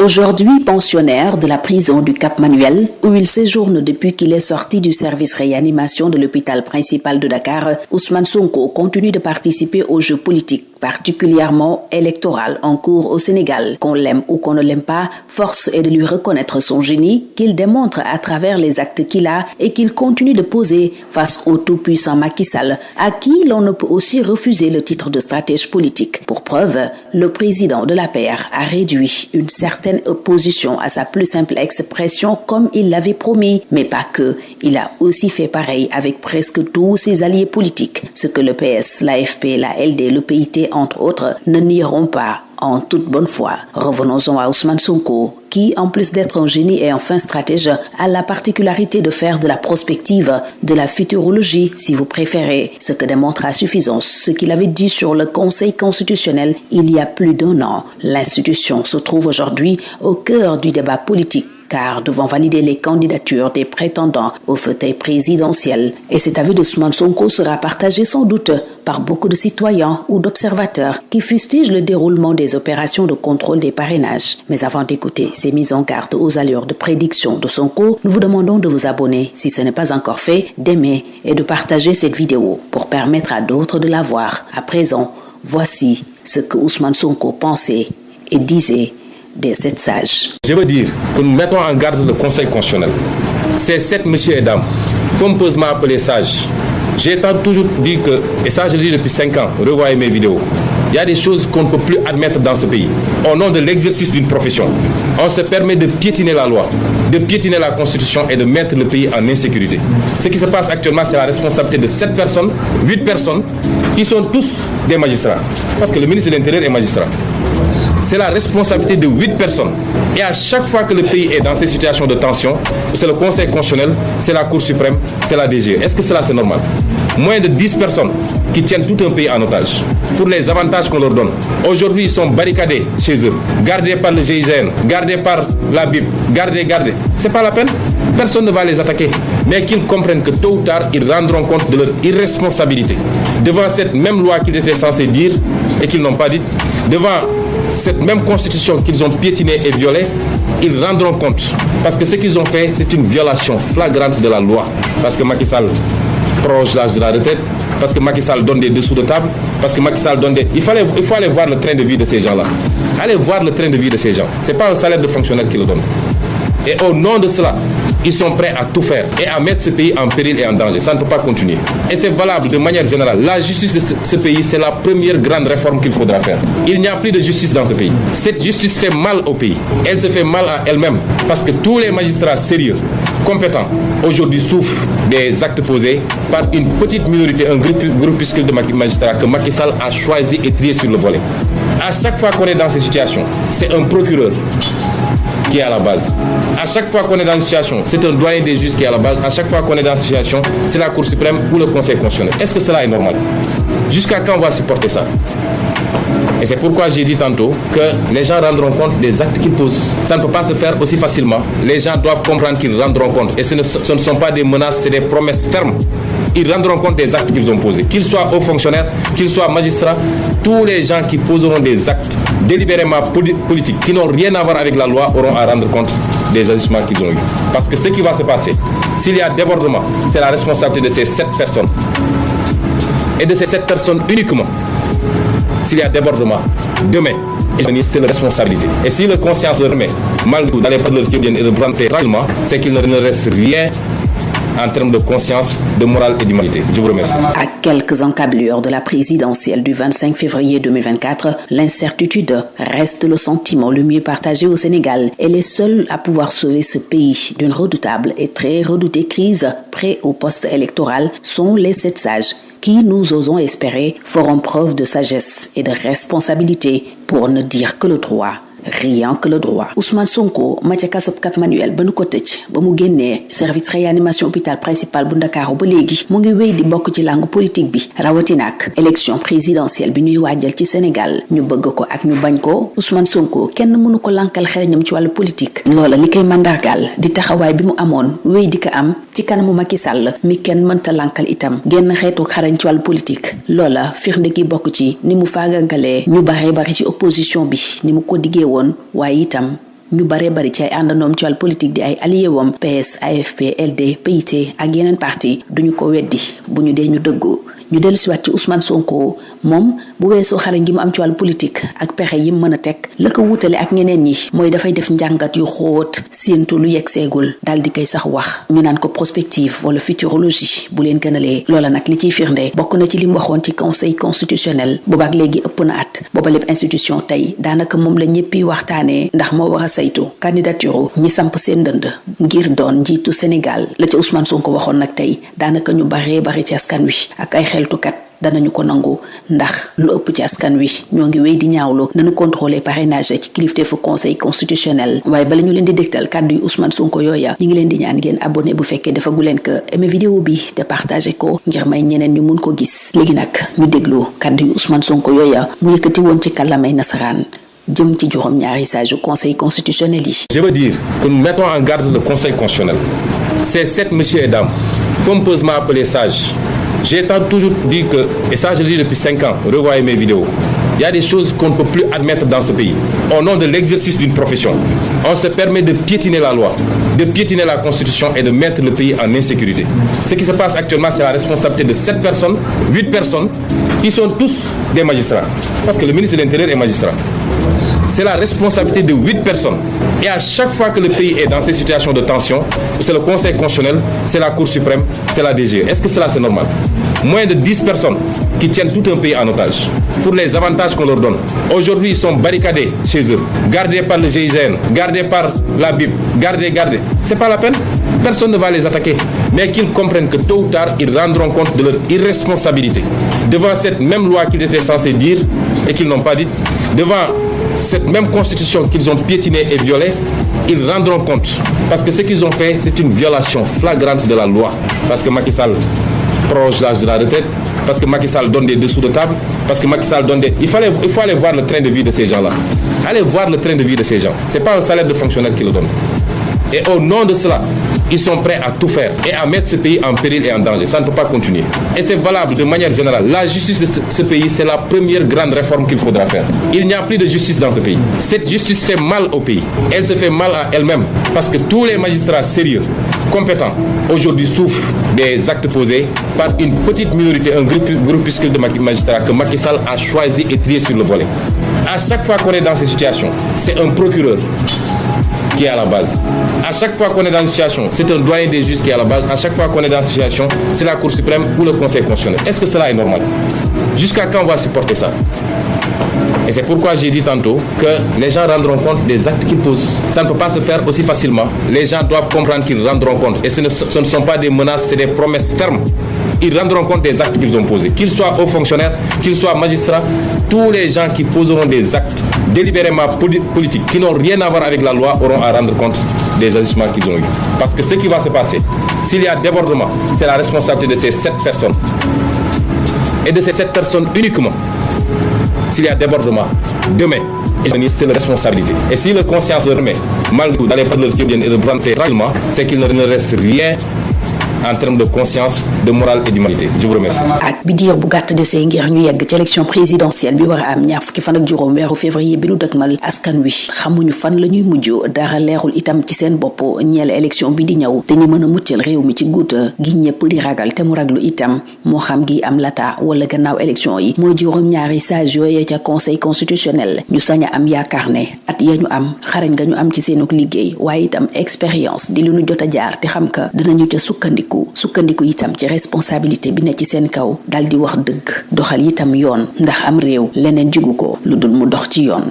Aujourd'hui pensionnaire de la prison du Cap-Manuel, où il séjourne depuis qu'il est sorti du service réanimation de l'hôpital principal de Dakar, Ousmane Sonko continue de participer aux jeux politiques, particulièrement électoral en cours au Sénégal. Qu'on l'aime ou qu'on ne l'aime pas, force est de lui reconnaître son génie qu'il démontre à travers les actes qu'il a et qu'il continue de poser face au tout-puissant Macky Sall, à qui l'on ne peut aussi refuser le titre de stratège politique. Pour preuve, le président de l'APR a réduit une certaine opposition à sa plus simple expression comme il l'avait promis, mais pas que. Il a aussi fait pareil avec presque tous ses alliés politiques, ce que le PS, l'AFP, la LD, le PIT entre autres, ne nieront pas en toute bonne foi. Revenons-en à Ousmane Sonko, qui, en plus d'être un génie et un fin stratège, a la particularité de faire de la prospective, de la futurologie, si vous préférez, ce que démontre à suffisance ce qu'il avait dit sur le Conseil constitutionnel il y a plus d'1 an. L'institution se trouve aujourd'hui au cœur du débat politique, car devant valider les candidatures des prétendants au fauteuil présidentiel. Et cet avis d'Ousmane Sonko sera partagé sans doute par beaucoup de citoyens ou d'observateurs qui fustigent le déroulement des opérations de contrôle des parrainages. Mais avant d'écouter ces mises en garde aux allures de prédiction de Sonko, nous vous demandons de vous abonner si ce n'est pas encore fait, d'aimer et de partager cette vidéo pour permettre à d'autres de la voir. À présent, voici ce que Ousmane Sonko pensait et disait des 7 sages. Je veux dire que nous mettons en garde le Conseil constitutionnel. Ces 7 messieurs et dames, pompeusement appelés sages, j'ai toujours dit que, et ça je le dis depuis 5 ans, revoyez mes vidéos, il y a des choses qu'on ne peut plus admettre dans ce pays. Au nom de l'exercice d'une profession, on se permet de piétiner la loi, de piétiner la Constitution et de mettre le pays en insécurité. Ce qui se passe actuellement, c'est la responsabilité de 7 personnes, 8 personnes, qui sont tous des magistrats. Parce que le ministre de l'Intérieur est magistrat. C'est la responsabilité de 8 personnes. Et à chaque fois que le pays est dans ces situations de tension, c'est le Conseil constitutionnel, c'est la Cour suprême, c'est la DG. Est-ce que cela c'est normal? Moins de 10 personnes qui tiennent tout un pays en otage pour les avantages qu'on leur donne. Aujourd'hui, ils sont barricadés chez eux, gardés par le GIGN, gardés par la BIP, gardés. C'est pas la peine. Personne ne va les attaquer. Mais qu'ils comprennent que tôt ou tard, ils rendront compte de leur irresponsabilité. Devant cette même loi qu'ils étaient censés dire et qu'ils n'ont pas dite, devant cette même constitution qu'ils ont piétinée et violée, ils rendront compte. Parce que ce qu'ils ont fait, c'est une violation flagrante de la loi. Parce que Macky Sall prolonge l'âge de la retraite, parce que Macky Sall donne des dessous de table, parce que Macky Sall donne des... Il faut aller voir le train de vie de ces gens-là. Allez voir le train de vie de ces gens. Ce n'est pas un salaire de fonctionnaire qui le donne. Et au nom de cela, ils sont prêts à tout faire et à mettre ce pays en péril et en danger. Ça ne peut pas continuer. Et c'est valable de manière générale. La justice de ce pays, c'est la première grande réforme qu'il faudra faire. Il n'y a plus de justice dans ce pays. Cette justice fait mal au pays. Elle se fait mal à elle-même parce que tous les magistrats sérieux, compétents, aujourd'hui souffrent des actes posés par une petite minorité, un groupuscule de magistrats que Macky Sall a choisi et trié sur le volet. À chaque fois qu'on est dans ces situations, c'est un procureur qui est à la base. À chaque fois qu'on est dans une situation, c'est un doyen des juges qui est à la base. À chaque fois qu'on est dans une situation, c'est la Cour suprême ou le Conseil constitutionnel. Est-ce que cela est normal? Jusqu'à quand on va supporter ça? Et c'est pourquoi j'ai dit tantôt que les gens rendront compte des actes qu'ils posent. Ça ne peut pas se faire aussi facilement. Les gens doivent comprendre qu'ils rendront compte. Et ce ne sont pas des menaces, c'est des promesses fermes. Ils rendront compte des actes qu'ils ont posés. Qu'ils soient hauts fonctionnaires, qu'ils soient magistrats, tous les gens qui poseront des actes délibérément politiques, qui n'ont rien à voir avec la loi, auront à rendre compte des agissements qu'ils ont eus. Parce que ce qui va se passer, s'il y a débordement, c'est la responsabilité de ces 7 personnes. Et de ces 7 personnes uniquement. S'il y a débordement, demain, c'est la responsabilité. Et si la conscience le remet, malgré tout, d'aller prendre leur tir et de prendre tranquillement, c'est qu'il ne reste rien en termes de conscience, de morale et d'humanité. Je vous remercie. À quelques encablures de la présidentielle du 25 février 2024, l'incertitude reste le sentiment le mieux partagé au Sénégal et les seuls à pouvoir sauver ce pays d'une redoutable et très redoutée crise près au poste électoral sont les 7 sages qui, nous osons espérer, feront preuve de sagesse et de responsabilité pour ne dire que le droit. Rien que le droit. Ousmane Sonko ma ca kasob Cap-Manuel ba nu ko tëj ba mu génnee service réanimation hôpital principal bu Ndakaaru ba léegi mu ngi wéy di bokk ci langue politique bi rawatina ak élection présidentielle bi ñuy waajal ci Sénégal ñu bëgg ko ak ñu bañ ko Ousmane Sonko kenn mënu ko lankal xereñam ci wàllu politique loola li koy mandargal di taxawaay bi mu amoon wéy di ko am ci kanamu Macky Sall mi kenn mënta lankal itam genn xeetu xarañ ci wàllu politique loola firnde gi bokk ci ni mu faagagalee ñu bari ci opposition bi ni mu ko diggee woon waaye itam ñu bare bari ci ay àndandoom ci wàll politique di ay allié wam PS AFP LD PIT ak yeneen parti duñu ko weddi bu ñu dee ñu dëggu. ñu dellu si waat ci Ousmane Sonko moom bu weesoo xarañ gi mu am ci wàllu politique ak pexe yi mu mën a teg la ko wutale ak ñeneen ñi mooy dafay def njàngat yu xóot séentu lu yegg seegul daal di koy sax wax ñu naan ko prospective wala futurologie bu leen gënalee loola nag li ciy firnde bokk na ci li mu waxoon ci conseil constitutionnel boobaak léegi ëpp na at booba lépp institution tey daanaka moom la ñëppi waxtaanee ndax moo war a saytu candidature ñi samp seen ndënd ngir doon njiitu Sénégal la ca Ousmane Sonko waxoon nag tey daanaka ñu bari ci askan wi ak ay xeltukat danañu ko nangu ndax lu ëpp ci askan wi ñoo ngi wéy di ñaawlu nañu contrôler parrainage ci kilifteefu conseil constitutionnel waaye bala ñu leen di dégtal kàddu yu Ousmane Sonko yooya ñu ngi leen di ñaan ngeen abonné bu fekkee dafa gu leen ko aimé vidéo bi te partagé ko ngir may ñeneen ñu mun ko gis léegi nag ñu déglu kàddu yu Ousmane Sonko yooya mu yëkkati woon ci kàllamay nasaraan jëm ci juróom-ñaari sage conseil constitutionnel yi. Je veux dire que nous mettons en garde le conseil constitutionnel. Ces 7 messieurs et dames, pompeusement appelés sages, j'ai toujours dit que, et ça je le dis depuis 5 ans, revoyez mes vidéos, il y a des choses qu'on ne peut plus admettre dans ce pays. Au nom de l'exercice d'une profession, on se permet de piétiner la loi, de piétiner la constitution et de mettre le pays en insécurité. Ce qui se passe actuellement, c'est la responsabilité de 7 personnes, 8 personnes, qui sont tous des magistrats. Parce que le ministre de l'Intérieur est magistrat. C'est la responsabilité de 8 personnes. Et à chaque fois que le pays est dans ces situations de tension, c'est le Conseil constitutionnel, c'est la Cour suprême, c'est la DGE. Est-ce que cela c'est normal? Moins de 10 personnes qui tiennent tout un pays en otage pour les avantages qu'on leur donne. Aujourd'hui, ils sont barricadés chez eux, gardés par le GIGN, gardés par la BIP, gardés. C'est pas la peine. Personne ne va les attaquer. Mais qu'ils comprennent que tôt ou tard, ils rendront compte de leur irresponsabilité. Devant cette même loi qu'ils étaient censés dire et qu'ils n'ont pas dite, devant cette même constitution qu'ils ont piétinée et violée, ils rendront compte. Parce que ce qu'ils ont fait, c'est une violation flagrante de la loi. Parce que Macky Sall prolonge l'âge de la retraite, parce que Macky Sall donne des dessous de table, parce que Macky Sall donne des... Il faut aller voir le train de vie de ces gens-là. Allez voir le train de vie de ces gens. Ce n'est pas un salaire de fonctionnaire qui le donne. Et au nom de cela, ils sont prêts à tout faire et à mettre ce pays en péril et en danger. Ça ne peut pas continuer. Et c'est valable de manière générale. La justice de ce pays, c'est la première grande réforme qu'il faudra faire. Il n'y a plus de justice dans ce pays. Cette justice fait mal au pays. Elle se fait mal à elle-même. Parce que tous les magistrats sérieux, compétents, aujourd'hui souffrent des actes posés par une petite minorité, un groupuscule de magistrats que Macky Sall a choisi et trié sur le volet. À chaque fois qu'on est dans ces situations, c'est un procureur qui est à la base. À chaque fois qu'on est dans une situation, c'est un doyen des juges qui est à la base. À chaque fois qu'on est dans une situation, c'est la Cour suprême ou le Conseil constitutionnel. Est-ce que cela est normal? Jusqu'à quand on va supporter ça? Et c'est pourquoi j'ai dit tantôt que les gens rendront compte des actes qu'ils posent. Ça ne peut pas se faire aussi facilement. Les gens doivent comprendre qu'ils rendront compte. Et ce ne sont pas des menaces, c'est des promesses fermes. Ils rendront compte des actes qu'ils ont posés. Qu'ils soient hauts fonctionnaires, qu'ils soient magistrats, tous les gens qui poseront des actes délibérément politiques, qui n'ont rien à voir avec la loi, auront à rendre compte des agissements qu'ils ont eus. Parce que ce qui va se passer, s'il y a débordement, c'est la responsabilité de ces 7 personnes. Et de ces 7 personnes uniquement. S'il y a débordement, demain, c'est leur responsabilité. Et si leur conscience leur remet, malgré tout, d'aller prendre leur pied et de prendre tranquillement, c'est qu'il ne reste rien en termes de conscience, de morale et d'humanité. Je vous remercie. ak bi diir bu gàtt desee ngir ñu yegg ci élection présidentielle bi war a am ñaar fukki fan ak juróom weeru février bi nu dëgmal askan wi xamuñu fan la ñuy mujj dara leerul itam ci seen bopp ñeel élection bi di ñëw te ñu mën a muccal réew mi ci guuta gi ñëpp di ragal te mu raglu itam moo xam gi am lata wala gannaaw élection yi mooy juróom-ñaari sage yooye ca conseil constitutionnel ñu sañ a am yaakaar ne at ya ñu am xarañ nga ñu am ci seenuk liggéey waaye itam expérience di lu ñu jot a jaar te xam ka dinañu ca sukkandiku itam ci responsabilité bi ne ci seen kaw dal di wax dëgg doxal itam yoon ndax am réew leneen jigu ko lu dul mu dox ci yoon